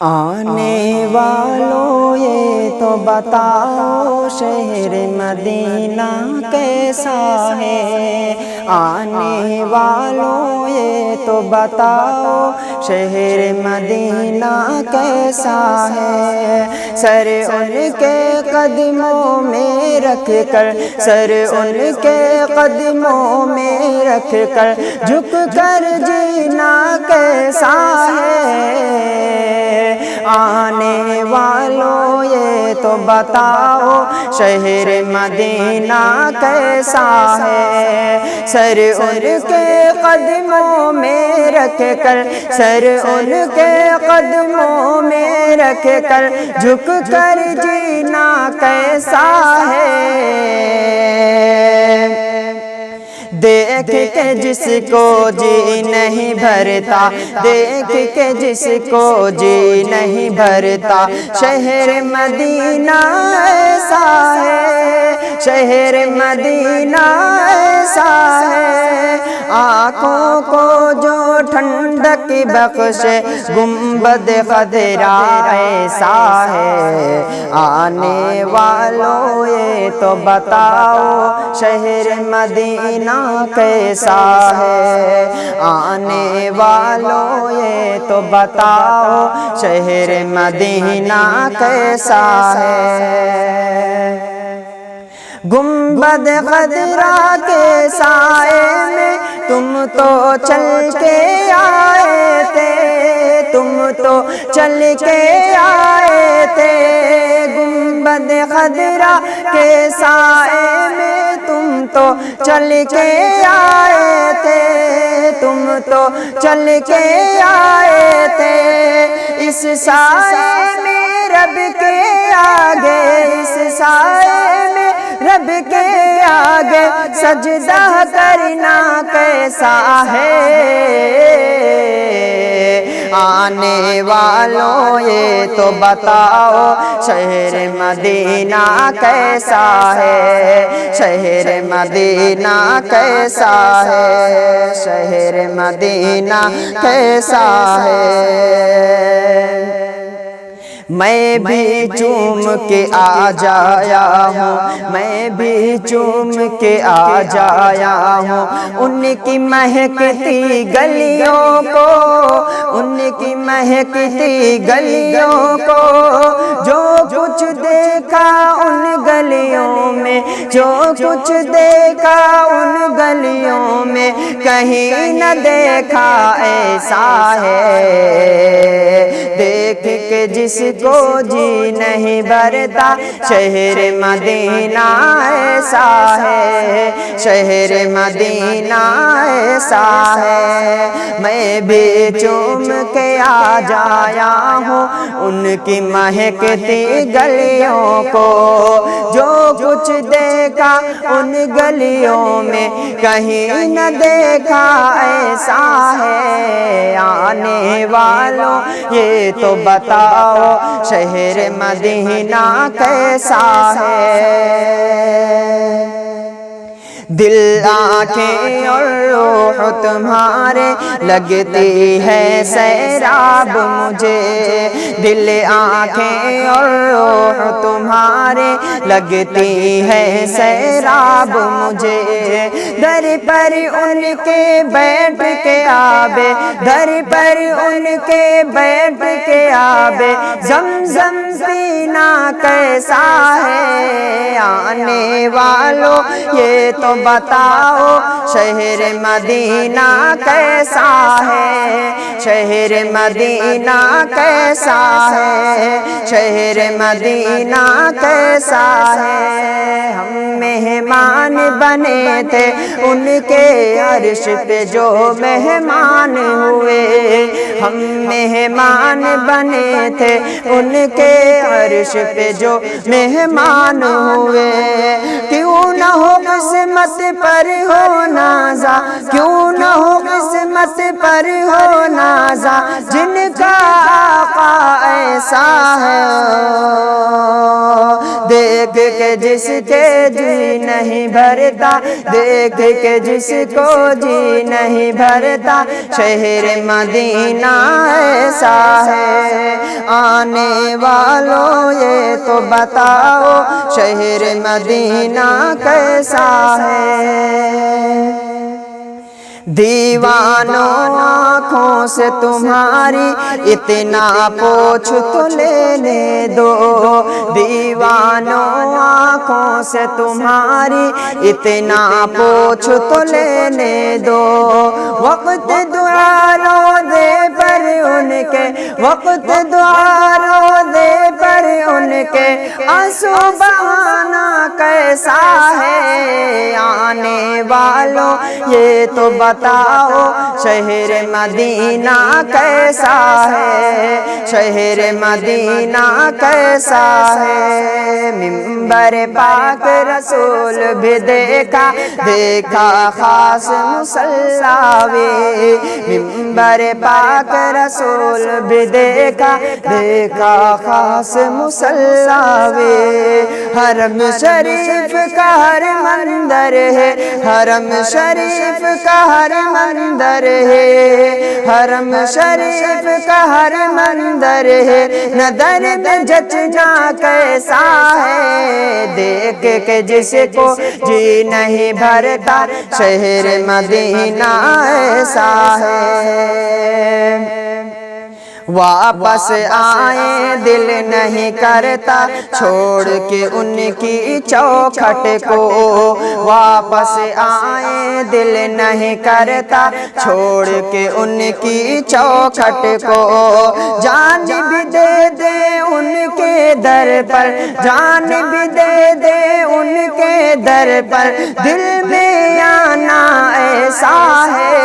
آنے والوں یہ تو بتاؤ شہر مدینہ کیسا ہے۔ آنے والوں یہ تو بتاؤ شہر مدینہ کیسا ہے۔ سر ان کے قدموں میں رکھ کر، سر ان کے قدموں میں رکھ کر جھک کر جینا کیسا ہے۔ آنے والوں یہ تو بتاؤ شہر مدینہ کیسا ہے۔ سر ان کے قدموں میں رکھ کر، سر ان کے قدموں میں رکھ کر جھک کر جینا کیسا ہے۔ دیکھ کے جس کو جی نہیں بھرتا، دیکھ کے جس کو جی نہیں بھرتا، شہر مدینہ ایسا ہے، شہر مدینہ ایسا ہے۔ آنکھوں کو جو ٹھنڈک بخشے گنبد خضرا ایسا ہے۔ آنے والوں یہ تو بتاؤ شہر مدینہ کیسا ہے۔ آنے والوں یہ تو بتاؤ شہر مدینہ کیسا ہے۔ گنبد خضرا کے سائے میں تم تو چل کے آئے تھے، تم تو چل کے آئے تھے۔ گنبد خضرا کے سائے میں تم تو چل کے آئے تھے، تم تو چل کے آئے تھے۔ اس سائے میں رب کے آگے، اس سائے میں رب کے آگے سجدہ کرنا کیسا ہے۔ آنے والوں یہ تو بتاؤ شہر مدینہ کیسا ہے، شہر مدینہ کیسا ہے، شہر مدینہ کیسا ہے۔ میں بھی چوم کے آ جایا ہوں، میں بھی چوم کے آ جایا ہوں ان کی مہکتی گلیوں کو، ان کی مہکتی گلیوں کو۔ جو کچھ دیکھا ان گلیوں میں، جو کچھ دیکھا ان گلیوں میں، کہیں نہ دیکھا ایسا ہے۔ دیکھ کے جس کو جی نہیں بھرتا، شہر مدینہ ایسا ہے، شہر مدینہ ایسا ہے۔ میں بھی چوم کے آ جایا ہوں ان کی مہکتی گلیوں کو۔ جو کچھ دیکھا ان گلیوں میں، کہیں نہ دیکھا ایسا ہے۔ آنے والوں یہ تو بتاؤ شہر مدینہ کیسا ہے۔ دل آنکھیں اور روح تمہارے لگتی ہے سیراب مجھے، دل آنکھیں اور روح تمہارے لگتی ہے سیراب مجھے۔ در پر ان کے بیٹھ کے آبے، در پر ان کے بیٹھ کے آبے زمزم پینا کیسا ہے۔ آنے والوں یہ تو بتاؤ شہر مدینہ کیسا ہے، شہر مدینہ کیسا ہے، شہر مدینہ کیسا ہے۔ ہم مہمان بنے تھے ان کے عرش پہ جو مہمان ہوئے، ہم مہمان بنے تھے ان کے عرش پہ جو مہمان ہوئے۔ کیوں نہ ہو قسمت پر ہو نازا، کیوں نہ ہو قسمت پر ہو نازا، جن کا آقا ایسا ہے۔ دیکھ کے جس کے جی نہیں بھرتا، دیکھ کے جس کو جی نہیں بھرتا، شہر مدینہ ایسا ہے۔ آنے والوں یہ تو بتاؤ شہر مدینہ کیسا ہے؟ دیوانوں آنکھوں سے تمہاری اتنا پوچھ تو لینے دو، دیوانوں آنکھوں سے تمہاری اتنا پوچھ تو لینے دو۔ وقت دعا روزے پر ان کے، وقت دعا روزے پر ان کے آنسو بہانا کیسا ہے؟ آنے والوں یہ تو بتاؤ شہر مدینہ کیسا ہے؟ شہر مدینہ کیسا ہے؟ منبر پاک رسول بھی دیکھا، دیکھا خاص مصلی وے، منبر پاک رسول بھی دیکھا، دیکھا خاص مصلی وے۔ حرم شریف کا ہر مندر ہے، حرم شریف کا ہر مندر ہے، حرم شریف کا ہر مندر ہے، نظر میں جچنا کیسا ہے؟ دیکھ کے جس کو جی نہیں بھرتا شہر مدینہ ایسا ہے۔ واپس آئیں دل نہیں کرتا چھوڑ کے ان کی چوکھٹ کو، واپس آئیں دل نہیں کرتا چھوڑ کے ان کی چوکھٹ کو۔ جان بھی دے دے ان کے در پر، جان بھی دے دے ان کے در پر، دل میں آنا ایسا ہے۔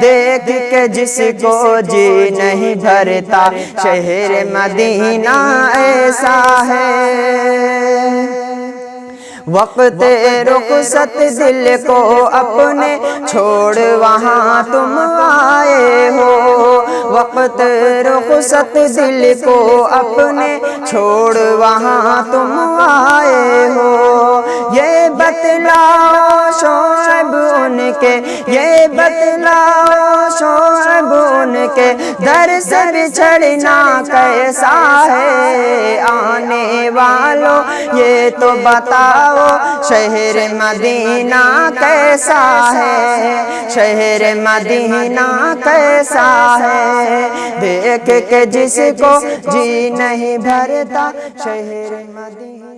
دیکھ کے جس کو جی نہیں بھرتا شہر مدینہ ایسا ہے۔ وقت رخصت دل کو اپنے چھوڑ وہاں تم آئے ہو، وقت رخصت دل کو اپنے چھوڑ وہاں تم آئے ہو۔ یہ بتلاؤ شعیب ان کے، یہ بتلاؤ شعیب ان کے در سے بچھڑنا کیسا ہے؟ آنے والوں یہ تو بتاؤ شہر مدینہ کیسا ہے؟ شہر مدینہ کیسا ہے؟ دیکھ کے جس کو جی نہیں بھرتا شہر مدینہ